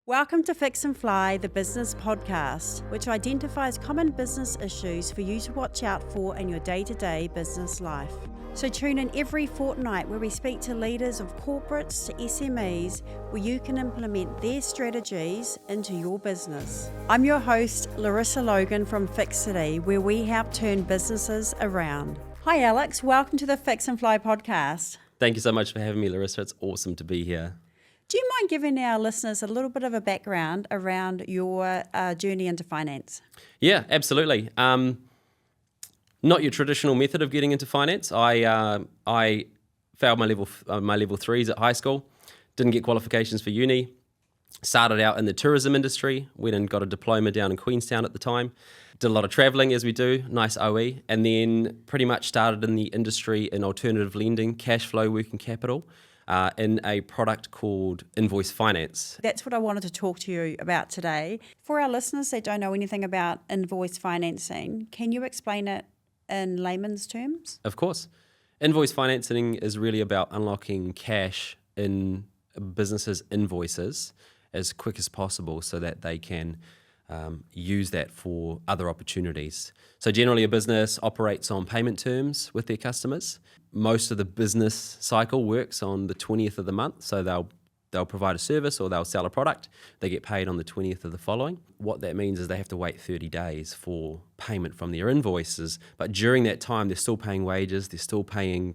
Welcome to Fix and Fly, the business podcast, which identifies common business issues for you to watch out for in your day-to-day business life. So tune in every fortnight where we speak to leaders of corporates to SMEs where you can implement their strategies into your business. I'm your host, Larissa Logan from Fixity, where we help turn businesses around. Hi Alex, welcome to the Fix and Fly podcast. Thank you so much for having me, Larissa. It's awesome to be here. Do you mind giving our listeners a little bit of a background around your journey into finance? Yeah, absolutely. Not your traditional method of getting into finance. I failed my level threes at high school, didn't get qualifications for uni, started out in the tourism industry, went and got a diploma down in Queenstown at the time, did a lot of travelling as we do, nice OE, and then pretty much started in the industry in alternative lending, cash flow, working capital, in a product called Invoice Finance. That's what I wanted to talk to you about today. For our listeners that don't know anything about invoice financing, can you explain it in layman's terms? Of course. Invoice financing is really about unlocking cash in businesses' invoices as quick as possible so that they can use that for other opportunities. So generally a business operates on payment terms with their customers. Most of the business cycle works on the 20th of the month, so they'll provide a service or they'll sell a product. They get paid on the 20th of the following. What that means is they have to wait 30 days for payment from their invoices, but during that time they're still paying wages, they're still paying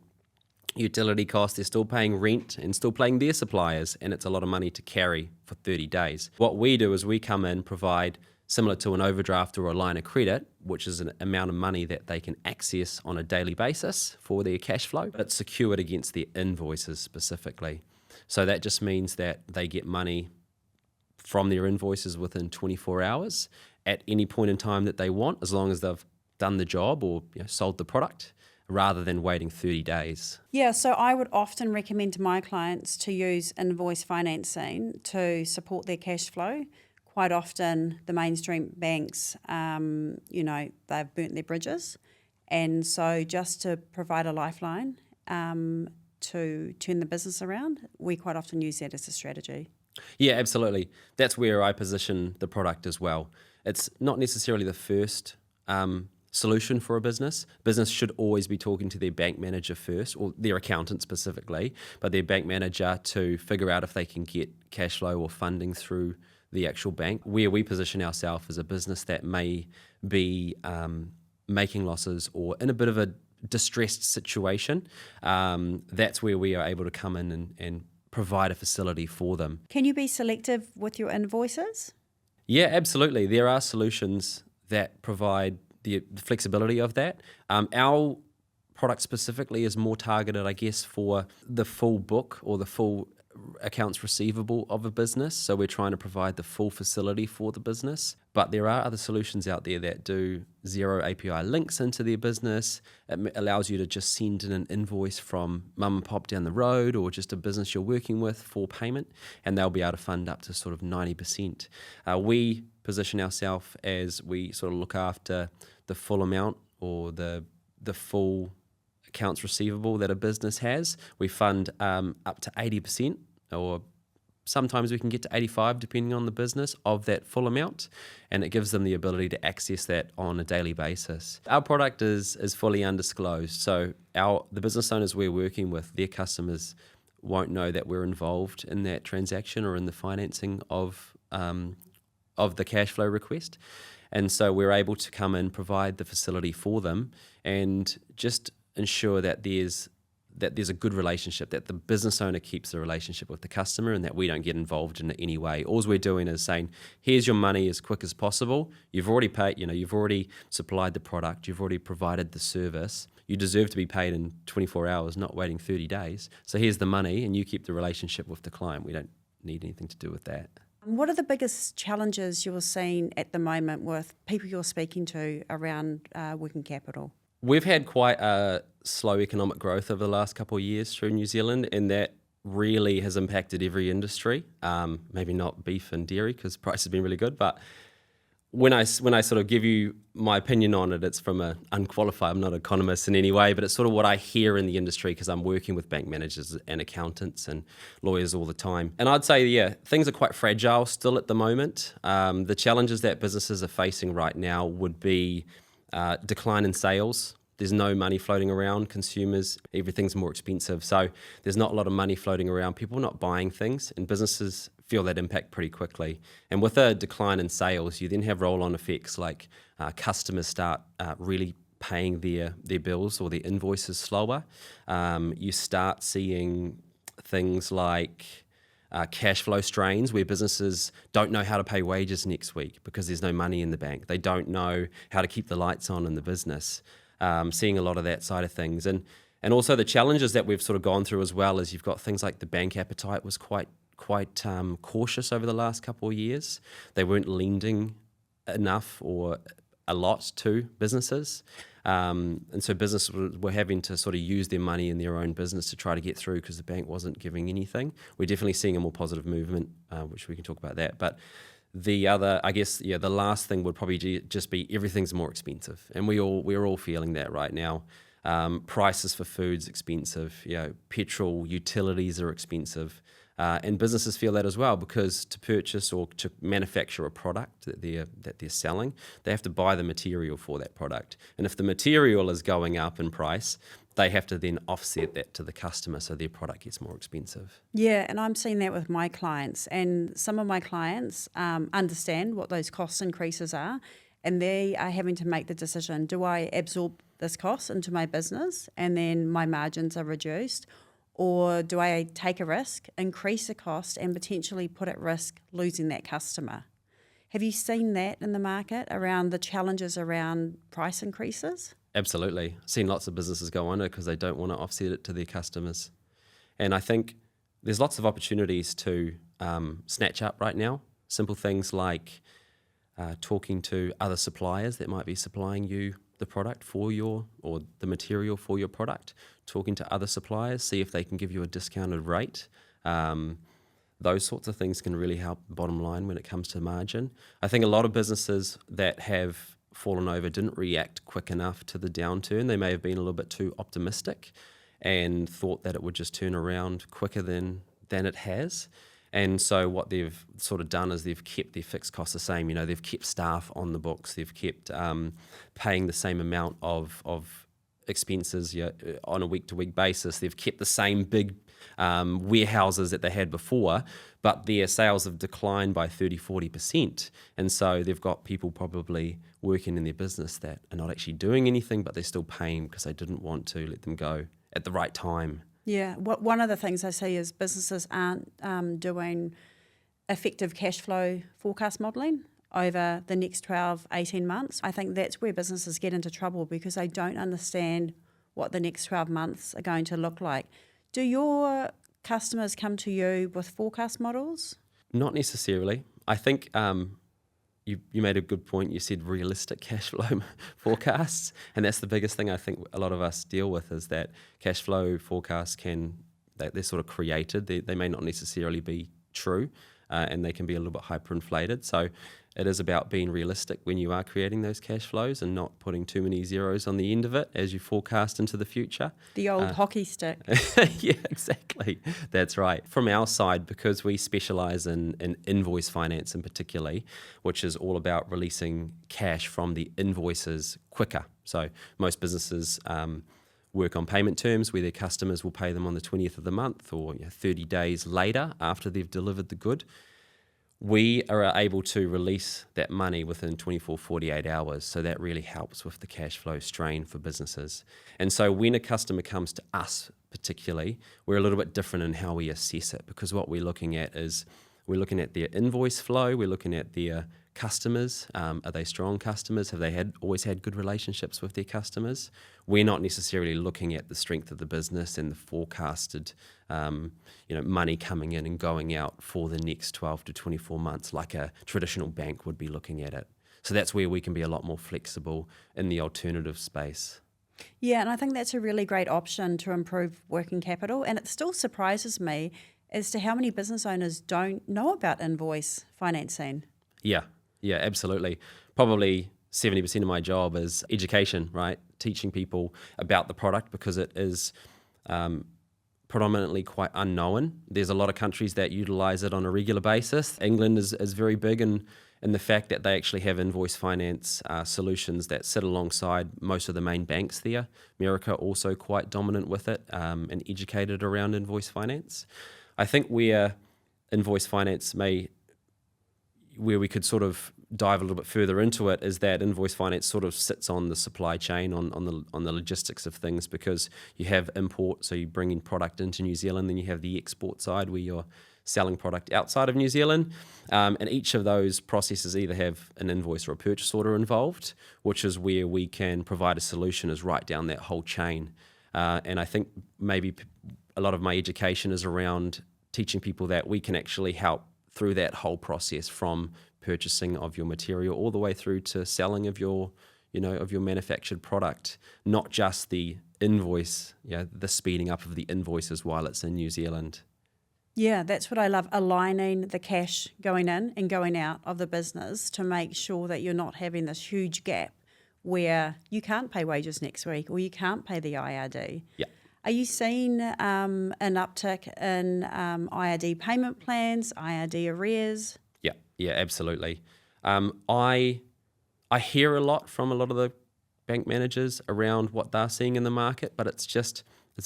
utility costs, they're still paying rent and still paying their suppliers, and it's a lot of money to carry for 30 days. What we do is we come in, provide similar to an overdraft or a line of credit, which is an amount of money that they can access on a daily basis for their cash flow, but it's secured against their invoices specifically. So that just means that they get money from their invoices within 24 hours at any point in time that they want, as long as they've done the job or sold the product, rather than waiting 30 days. Yeah, so I would often recommend to my clients to use invoice financing to support their cash flow. Quite often the mainstream banks, they've burnt their bridges. And so just to provide a lifeline to turn the business around, we quite often use that as a strategy. Yeah, absolutely. That's where I position the product as well. It's not necessarily the first solution for a business. Business should always be talking to their bank manager first, or their accountant specifically, but their bank manager to figure out if they can get cash flow or funding through the actual bank. Where we position ourselves as a business that may be making losses or in a bit of a distressed situation, that's where we are able to come in and provide a facility for them. Can you be selective with your invoices? Yeah, absolutely. There are solutions that provide the flexibility of that. Our product specifically is more targeted, I guess, for the full book or the full accounts receivable of a business. So we're trying to provide the full facility for the business. But there are other solutions out there that do zero API links into their business. It allows you to just send in an invoice from mum and pop down the road or just a business you're working with for payment, and they'll be able to fund up to sort of 90%. We position ourselves as we sort of look after the full amount or the full accounts receivable that a business has. We fund up to 80%, or sometimes we can get to 85% depending on the business of that full amount, and it gives them the ability to access that on a daily basis. Our product is fully undisclosed, so the business owners we're working with, their customers won't know that we're involved in that transaction or in the financing of the cash flow request. And so we're able to come in, provide the facility for them, and just ensure that there's a good relationship, that the business owner keeps the relationship with the customer, and that we don't get involved in it any way. All we're doing is saying, here's your money as quick as possible. You've already paid, you've already supplied the product, you've already provided the service. You deserve to be paid in 24 hours, not waiting 30 days. So here's the money, and you keep the relationship with the client. We don't need anything to do with that. What are the biggest challenges you're seeing at the moment with people you're speaking to around working capital? We've had quite a slow economic growth over the last couple of years through New Zealand, and that really has impacted every industry. Maybe not beef and dairy because price has been really good, but when I sort of give you my opinion on it, it's from a unqualified. I'm not an economist in any way, but it's sort of what I hear in the industry because I'm working with bank managers and accountants and lawyers all the time. And I'd say, yeah, things are quite fragile still at the moment. The challenges that businesses are facing right now would be decline in sales. There's no money floating around. Consumers, everything's more expensive. So there's not a lot of money floating around. People are not buying things, and businesses feel that impact pretty quickly. And with a decline in sales, you then have roll-on effects like customers start really paying their bills or their invoices slower. You start seeing things like cash flow strains where businesses don't know how to pay wages next week because there's no money in the bank. They don't know how to keep the lights on in the business. Seeing a lot of that side of things. And also the challenges that we've sort of gone through as well is you've got things like the bank appetite was quite cautious over the last couple of years. They weren't lending enough or a lot to businesses. And so businesses were having to sort of use their money in their own business to try to get through because the bank wasn't giving anything. We're definitely seeing a more positive movement, which we can talk about that. But the other, I guess, the last thing would probably just be everything's more expensive, and we're all feeling that right now. Prices for food's expensive, petrol, utilities are expensive, and businesses feel that as well because to purchase or to manufacture a product that they're selling, they have to buy the material for that product, and if the material is going up in price, they have to then offset that to the customer so their product gets more expensive. Yeah, and I'm seeing that with my clients, and some of my clients understand what those cost increases are, and they are having to make the decision, do I absorb this cost into my business and then my margins are reduced, or do I take a risk, increase the cost and potentially put at risk losing that customer? Have you seen that in the market around the challenges around price increases? Absolutely. Seen lots of businesses go under because they don't want to offset it to their customers. And I think there's lots of opportunities to snatch up right now. Simple things like talking to other suppliers that might be supplying you the product or the material for your product. Talking to other suppliers, see if they can give you a discounted rate. Those sorts of things can really help the bottom line when it comes to margin. I think a lot of businesses that have fallen over didn't react quick enough to the downturn. They may have been a little bit too optimistic and thought that it would just turn around quicker than it has. And so what they've sort of done is they've kept their fixed costs the same. They've kept staff on the books. They've kept paying the same amount of expenses on a week-to-week basis. They've kept the same big warehouses that they had before, but their sales have declined by 30-40%. And so they've got people probably working in their business that are not actually doing anything, but they're still paying because they didn't want to let them go at the right time. Yeah, one of the things I see is businesses aren't doing effective cash flow forecast modelling over the next 12, 18 months. I think that's where businesses get into trouble because they don't understand what the next 12 months are going to look like. Do your customers come to you with forecast models? Not necessarily. I think you made a good point. You said realistic cash flow forecasts, and that's the biggest thing I think a lot of us deal with is that cash flow forecasts they're sort of created. They may not necessarily be true, and they can be a little bit hyperinflated. So it is about being realistic when you are creating those cash flows and not putting too many zeros on the end of it as you forecast into the future. The old hockey stick. Yeah, exactly. That's right. From our side, because we specialise in invoice finance in particular, which is all about releasing cash from the invoices quicker. So most businesses work on payment terms where their customers will pay them on the 20th of the month or 30 days later after they've delivered the good. We are able to release that money within 24, 48 hours. So that really helps with the cash flow strain for businesses. And so when a customer comes to us particularly, we're a little bit different in how we assess it because what we're looking at is we're looking at their invoice flow, we're looking at their customers. Are they strong customers? Have they always had good relationships with their customers? We're not necessarily looking at the strength of the business and the forecasted money coming in and going out for the next 12 to 24 months like a traditional bank would be looking at it. So that's where we can be a lot more flexible in the alternative space. Yeah, and I think that's a really great option to improve working capital. And it still surprises me as to how many business owners don't know about invoice financing. Yeah, Yeah, absolutely. Probably 70% of my job is education, right? Teaching people about the product because it is predominantly quite unknown. There's a lot of countries that utilize it on a regular basis. England is very big in the fact that they actually have invoice finance solutions that sit alongside most of the main banks there. America also quite dominant with it and educated around invoice finance. I think where invoice finance where we could sort of dive a little bit further into it is that invoice finance sort of sits on the supply chain, on the logistics of things, because you have import, so you bring in product into New Zealand, then you have the export side where you're selling product outside of New Zealand, and each of those processes either have an invoice or a purchase order involved, which is where we can provide a solution is right down that whole chain. And I think maybe a lot of my education is around teaching people that we can actually help through that whole process, from purchasing of your material all the way through to selling of your manufactured product, not just the invoice, the speeding up of the invoices while it's in New Zealand. Yeah, that's what I love, aligning the cash going in and going out of the business to make sure that you're not having this huge gap where you can't pay wages next week or you can't pay the IRD. Yeah. Are you seeing an uptick in IRD payment plans, IRD arrears? Yeah, absolutely. I hear a lot from a lot of the bank managers around what they're seeing in the market, but it's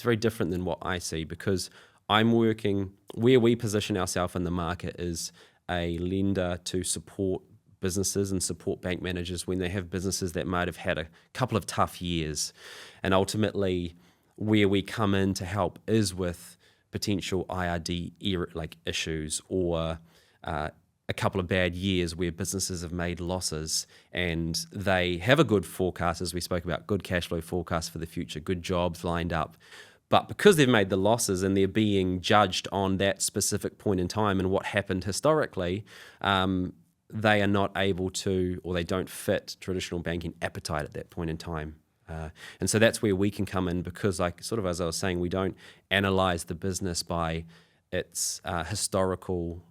very different than what I see, because I'm working where we position ourselves in the market is a lender to support businesses and support bank managers when they have businesses that might have had a couple of tough years, and ultimately where we come in to help is with potential IRD issues or a couple of bad years where businesses have made losses and they have a good forecast, as we spoke about, good cash flow forecast for the future, good jobs lined up. But because they've made the losses and they're being judged on that specific point in time and what happened historically, they are not able to, or they don't fit traditional banking appetite at that point in time. And so that's where we can come in, because, like sort of as I was saying, we don't analyze the business by its historical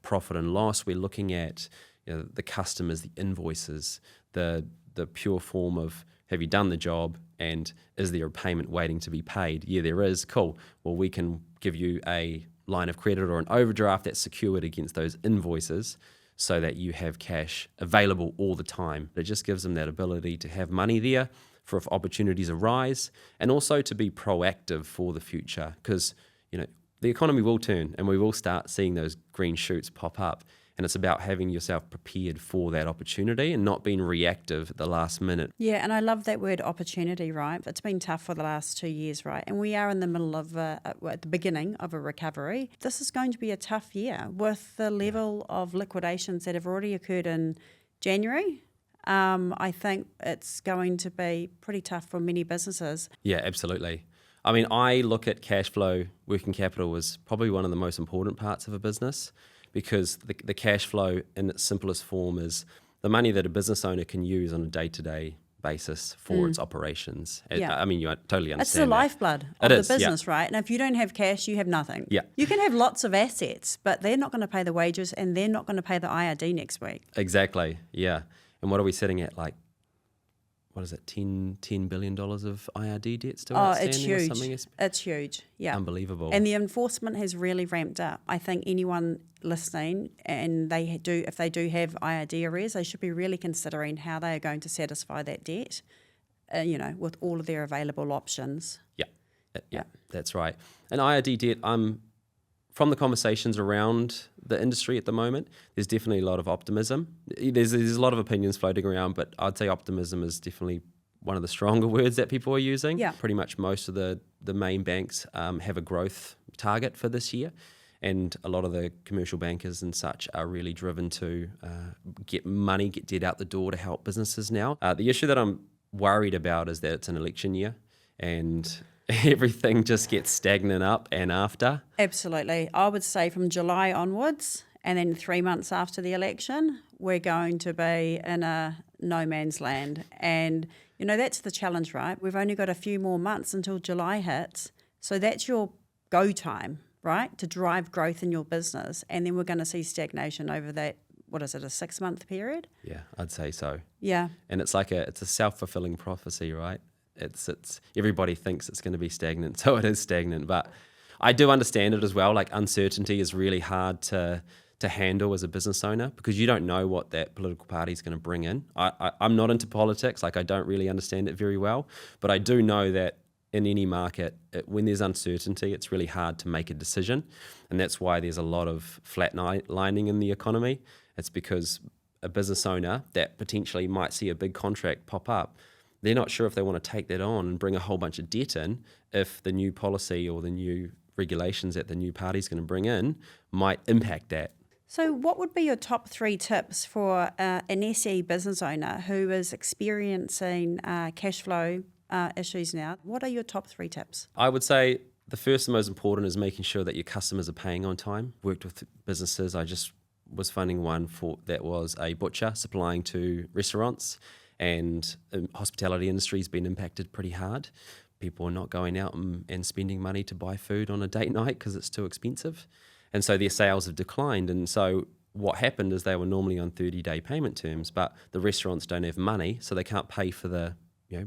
profit and loss. We're looking at the customers, the invoices, the pure form of, have you done the job and is there a payment waiting to be paid? Yeah, there is. Cool. Well, we can give you a line of credit or an overdraft that's secured against those invoices so that you have cash available all the time. It just gives them that ability to have money there for if opportunities arise, and also to be proactive for the future, because the economy will turn and we will start seeing those green shoots pop up, and it's about having yourself prepared for that opportunity and not being reactive at the last minute. Yeah, and I love that word opportunity, right? It's been tough for the last 2 years, right? And we are in the middle of, at the beginning of a recovery. This is going to be a tough year with the level of liquidations that have already occurred in January. I think it's going to be pretty tough for many businesses. Yeah, absolutely. I mean, I look at cash flow, working capital as probably one of the most important parts of a business, because the cash flow in its simplest form is the money that a business owner can use on a day-to-day basis for its operations. Yeah. I mean, you totally understand It's the that. lifeblood of the business, right? And if you don't have cash, you have nothing. Yeah. You can have lots of assets, but they're not going to pay the wages and they're not going to pay the IRD next week. Exactly, yeah. And what are we sitting at, like, what is it, $10 billion of IRD debt still outstanding? It's huge. Or something? It's huge, yeah. Unbelievable. And the enforcement has really ramped up. I think anyone listening, and if they do have IRD arrears, they should be really considering how they are going to satisfy that debt, with all of their available options. Yeah, that's right. And IRD debt, from the conversations around the industry at the moment, there's definitely a lot of optimism. There's a lot of opinions floating around, but I'd say optimism is definitely one of the stronger words that people are using. Yeah. Pretty much most of the main banks have a growth target for this year, and a lot of the commercial bankers and such are really driven to get debt out the door to help businesses now. The issue that I'm worried about is that it's an election year, and everything just gets stagnant up and after. Absolutely. I would say from July onwards, and then 3 months after the election, we're going to be in a no man's land. And, that's the challenge, right? We've only got a few more months until July hits. So that's your go time, right, to drive growth in your business. And then we're going to see stagnation over that what is it, a 6-month period? Yeah, I'd say so. Yeah. And it's a self-fulfilling prophecy, right? It's everybody thinks it's going to be stagnant, so it is stagnant. But I do understand it as well. Like, uncertainty is really hard to handle as a business owner, because you don't know what that political party is going to bring in. I'm not into politics. Like, I don't really understand it very well, but I do know that in any market, when there's uncertainty, it's really hard to make a decision. And that's why there's a lot of flatlining in the economy. It's because a business owner that potentially might see a big contract pop up, they're not sure if they want to take that on and bring a whole bunch of debt in, if the new policy or the new regulations that the new party is going to bring in might impact that. So what would be your top 3 tips for an SE business owner who is experiencing cash flow issues now? What are your top 3 tips? I would say the first and most important is making sure that your customers are paying on time. Worked with businesses. I just was funding one that was a butcher supplying to restaurants, and the hospitality industry has been impacted pretty hard. People are not going out and spending money to buy food on a date night because it's too expensive. And so their sales have declined. And so what happened is they were normally on 30-day payment terms, but the restaurants don't have money, so they can't pay for the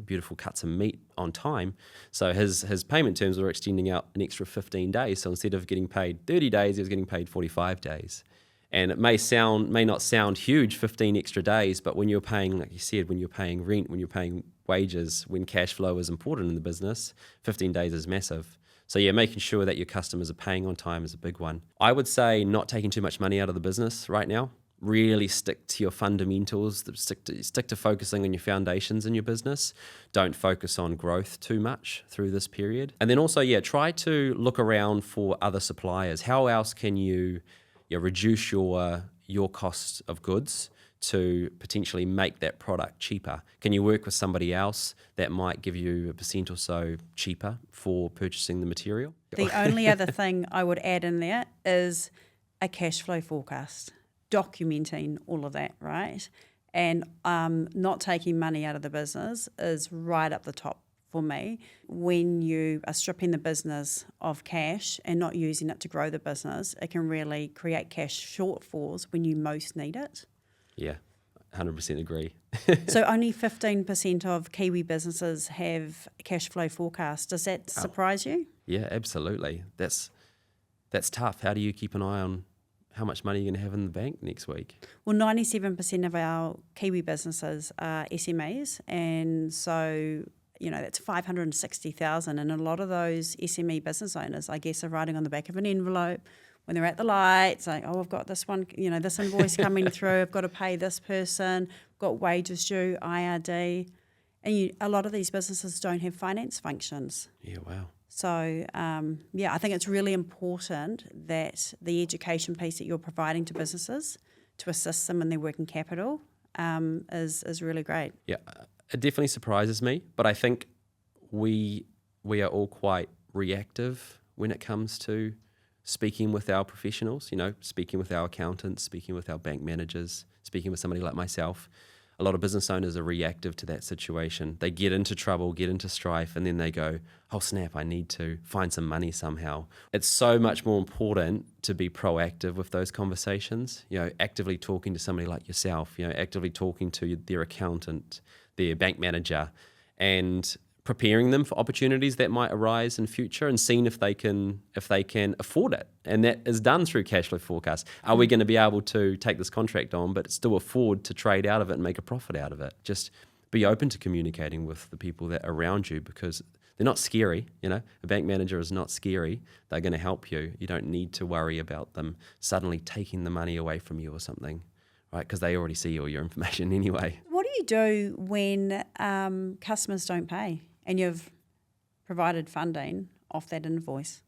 beautiful cuts of meat on time. So his payment terms were extending out an extra 15 days. So instead of getting paid 30 days, he was getting paid 45 days. And it may not sound huge, 15 extra days, but when you're paying, like you said, when you're paying rent, when you're paying wages, when cash flow is important in the business, 15 days is massive. So yeah, making sure that your customers are paying on time is a big one. I would say not taking too much money out of the business right now. Really stick to your fundamentals, stick to focusing on your foundations in your business. Don't focus on growth too much through this period. And then also, try to look around for other suppliers. How else can you reduce your cost of goods to potentially make that product cheaper? Can you work with somebody else that might give you a % or so cheaper for purchasing the material? The only other thing I would add in there is a cash flow forecast, documenting all of that, right? And not taking money out of the business is right up the top for me. When you are stripping the business of cash and not using it to grow the business, it can really create cash shortfalls when you most need it. Yeah, 100% agree. So only 15% of Kiwi businesses have cash flow forecasts. Does that surprise you? Yeah, absolutely. That's tough. How do you keep an eye on how much money you're going to have in the bank next week? Well, 97% of our Kiwi businesses are SMEs, and so that's 560,000, and a lot of those SME business owners, I guess, are writing on the back of an envelope when they're at the lights, like, I've got this one, this invoice coming through, I've got to pay this person, got wages due, IRD. And a lot of these businesses don't have finance functions. Yeah, wow. So, I think it's really important that the education piece that you're providing to businesses to assist them in their working capital is really great. Yeah, it definitely surprises me, but I think we are all quite reactive when it comes to speaking with our professionals, speaking with our accountants, speaking with our bank managers, speaking with somebody like myself. A lot of business owners are reactive to that situation. They get into trouble, get into strife, and then they go, oh snap, I need to find some money somehow. It's so much more important to be proactive with those conversations, actively talking to somebody like yourself, actively talking to their accountant, their bank manager, and preparing them for opportunities that might arise in future, and seeing if they can afford it. And that is done through cash flow forecasts. Are we going to be able to take this contract on but still afford to trade out of it and make a profit out of it? Just be open to communicating with the people that are around you, because they're not scary. A bank manager is not scary. They're going to help you. You don't need to worry about them suddenly taking the money away from you or something, right? Because they already see all your information anyway. What do you do when customers don't pay and you've provided funding off that invoice?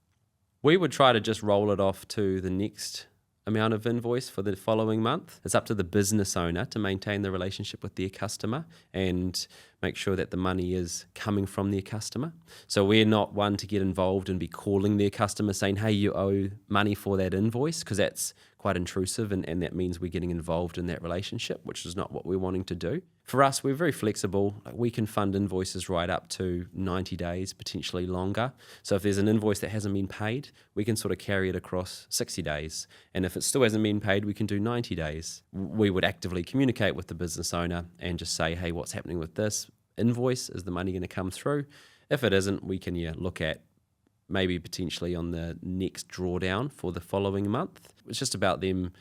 We would try to just roll it off to the next amount of invoice for the following month. It's up to the business owner to maintain the relationship with their customer and make sure that the money is coming from their customer. So we're not one to get involved and be calling their customer saying, hey, you owe money for that invoice, because that's quite intrusive, and that means we're getting involved in that relationship, which is not what we're wanting to do. For us, we're very flexible. We can fund invoices right up to 90 days, potentially longer. So if there's an invoice that hasn't been paid, we can sort of carry it across 60 days. And if it still hasn't been paid, we can do 90 days. We would actively communicate with the business owner and just say, hey, what's happening with this invoice? Is the money going to come through? If it isn't, we can look at maybe potentially on the next drawdown for the following month. It's just about them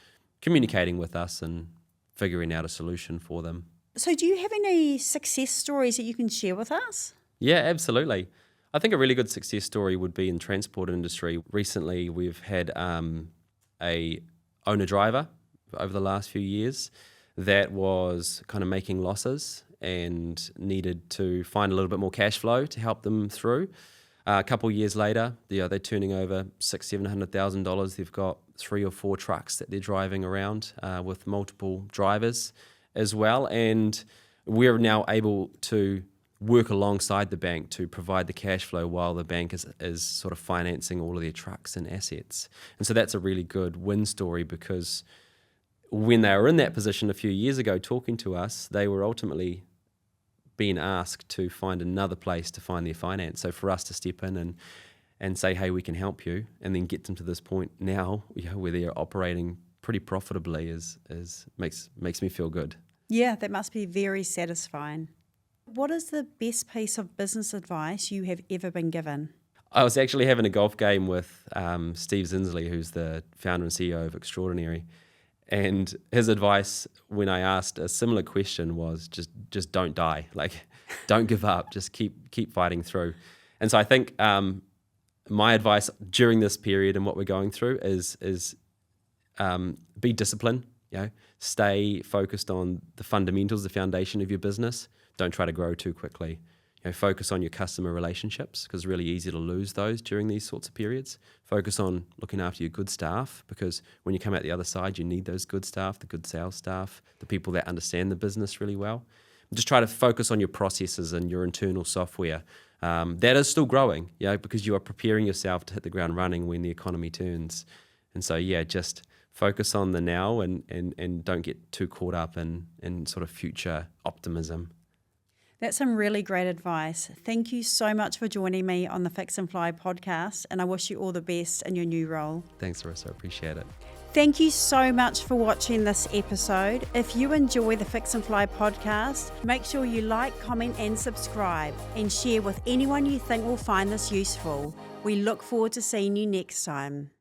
communicating with us and figuring out a solution for them. So do you have any success stories that you can share with us? Yeah, absolutely. I think a really good success story would be in transport industry. Recently, we've had a owner-driver over the last few years that was kind of making losses and needed to find a little bit more cash flow to help them through. A couple of years later, they're turning over $600,000-$700,000. They've got 3 or 4 trucks that they're driving around with multiple drivers as well. And we're now able to work alongside the bank to provide the cash flow while the bank is sort of financing all of their trucks and assets. And so that's a really good win story, because when they were in that position a few years ago talking to us, they were ultimately being asked to find another place to find their finance. So for us to step in and say, hey, we can help you, and then get them to this point now where they're operating pretty profitably makes me feel good. Yeah, that must be very satisfying. What is the best piece of business advice you have ever been given? I was actually having a golf game with Steve Zinsley, who's the founder and CEO of Extraordinary. And his advice when I asked a similar question was just don't die. Like, don't give up. Just keep fighting through. And so I think my advice during this period and what we're going through is be disciplined. Stay focused on the fundamentals, the foundation of your business. Don't try to grow too quickly. Focus on your customer relationships, because it's really easy to lose those during these sorts of periods. Focus on looking after your good staff, because when you come out the other side, you need those good staff, the good sales staff, the people that understand the business really well. Just try to focus on your processes and your internal software. That is still growing, because you are preparing yourself to hit the ground running when the economy turns. And so, just focus on the now and don't get too caught up in sort of future optimism. That's some really great advice. Thank you so much for joining me on the Fix and Fly podcast, and I wish you all the best in your new role. Thanks, Larissa. I appreciate it. Thank you so much for watching this episode. If you enjoy the Fix and Fly podcast, make sure you like, comment and subscribe, and share with anyone you think will find this useful. We look forward to seeing you next time.